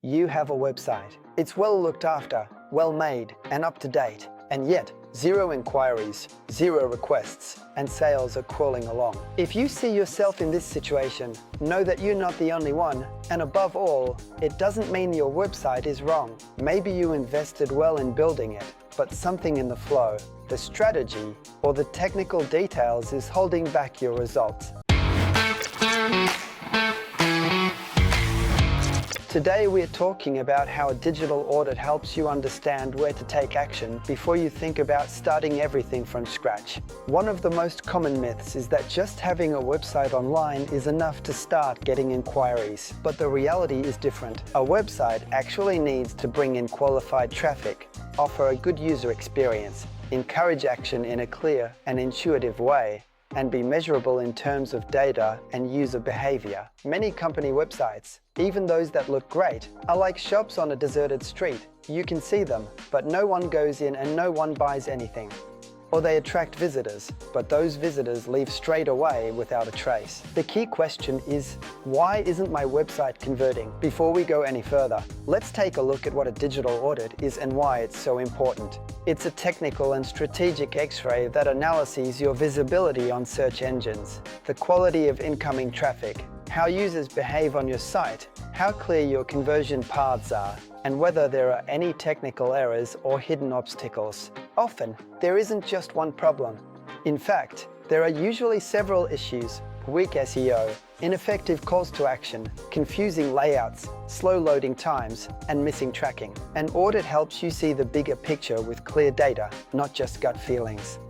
You have a website. It's well looked after, well made, and up to date. And yet, zero inquiries, zero requests, and sales are crawling along. If you see yourself in this situation, know that you're not the only one. And above all, it doesn't mean your website is wrong. Maybe you invested well in building it, but something in the flow, the strategy, or the technical details is holding back your results. Today we're talking about how a digital audit helps you understand where to take action before you think about starting everything from scratch. One of the most common myths is that just having a website online is enough to start getting inquiries. But the reality is different. A website actually needs to bring in qualified traffic, offer a good user experience, encourage action in a clear and intuitive way, and be measurable in terms of data and user behavior. Many company websites, even those that look great, are like shops on a deserted street. You can see them, but no one goes in and no one buys anything. Or they attract visitors, but those visitors leave straight away without a trace. The key question is, why isn't my website converting? Before we go any further, let's take a look at what a digital audit is and why it's so important. It's a technical and strategic X-ray that analyzes your visibility on search engines, the quality of incoming traffic, how users behave on your site, how clear your conversion paths are, and whether there are any technical errors or hidden obstacles. Often, there isn't just one problem. In fact, there are usually several issues: weak SEO, ineffective calls to action, confusing layouts, slow loading times, and missing tracking. An audit helps you see the bigger picture with clear data, not just gut feelings.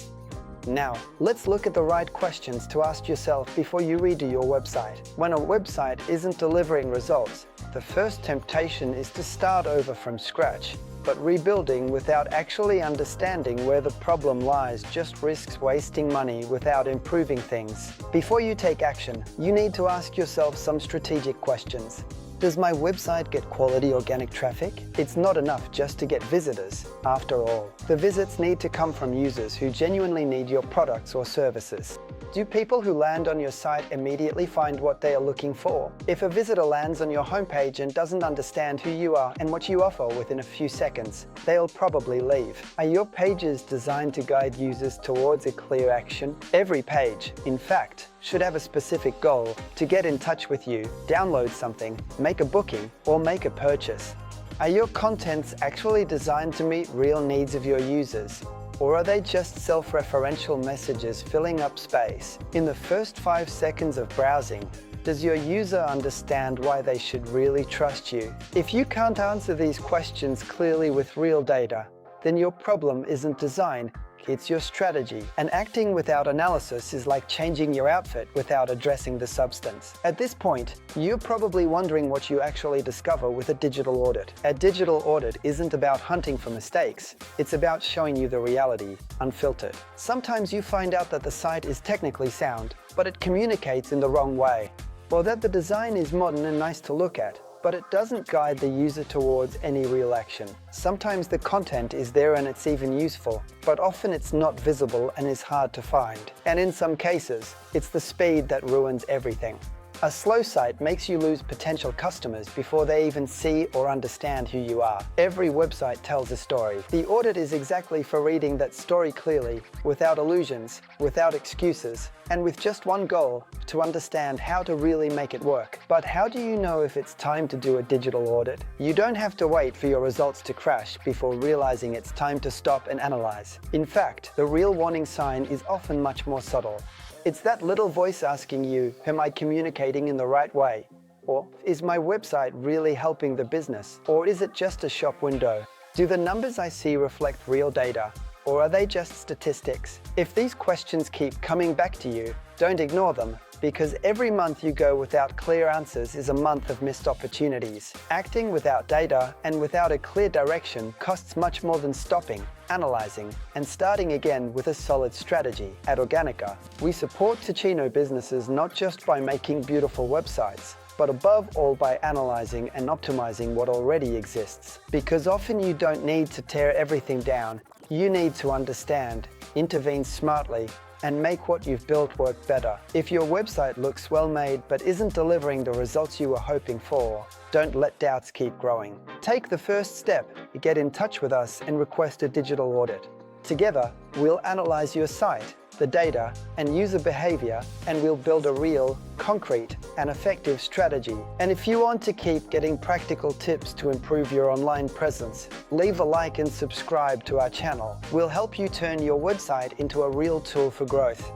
Now, let's look at the right questions to ask yourself before you redo your website. When a website isn't delivering results, the first temptation is to start over from scratch. But rebuilding without actually understanding where the problem lies just risks wasting money without improving things. Before you take action, you need to ask yourself some strategic questions. Does my website get quality organic traffic? It's not enough just to get visitors. After all, the visits need to come from users who genuinely need your products or services. Do people who land on your site immediately find what they are looking for? If a visitor lands on your homepage and doesn't understand who you are and what you offer within a few seconds, they'll probably leave. Are your pages designed to guide users towards a clear action? Every page, in fact, should have a specific goal: to get in touch with you, download something, make a booking, or make a purchase. Are your contents actually designed to meet real needs of your users? Or are they just self-referential messages filling up space? In the first 5 seconds of browsing, does your user understand why they should really trust you? If you can't answer these questions clearly with real data, then your problem isn't design, it's your strategy. And acting without analysis is like changing your outfit without addressing the substance. At this point, you're probably wondering what you actually discover with a digital audit. A digital audit isn't about hunting for mistakes. It's about showing you the reality, unfiltered. Sometimes you find out that the site is technically sound, but it communicates in the wrong way. Or that the design is modern and nice to look at, but it doesn't guide the user towards any real action. Sometimes the content is there and it's even useful, but often it's not visible and is hard to find. And in some cases, it's the speed that ruins everything. A slow site makes you lose potential customers before they even see or understand who you are. Every website tells a story. The audit is exactly for reading that story clearly, without illusions, without excuses, and with just one goal: to understand how to really make it work. But how do you know if it's time to do a digital audit? You don't have to wait for your results to crash before realizing it's time to stop and analyze. In fact, the real warning sign is often much more subtle. It's that little voice asking you, am I communicating in the right way? Or, is my website really helping the business? Or is it just a shop window? Do the numbers I see reflect real data? Or are they just statistics? If these questions keep coming back to you, don't ignore them, because every month you go without clear answers is a month of missed opportunities. Acting without data and without a clear direction costs much more than stopping, analyzing, and starting again with a solid strategy. At Organica, we support Ticino businesses not just by making beautiful websites, but above all by analyzing and optimizing what already exists. Because often you don't need to tear everything down, you need to understand, intervene smartly, and make what you've built work better. If your website looks well made but isn't delivering the results you were hoping for, don't let doubts keep growing. Take the first step, get in touch with us and request a digital audit. Together, we'll analyze your site, the data, and user behavior, and we'll build a real, concrete, and effective strategy. And if you want to keep getting practical tips to improve your online presence, leave a like and subscribe to our channel. We'll help you turn your website into a real tool for growth.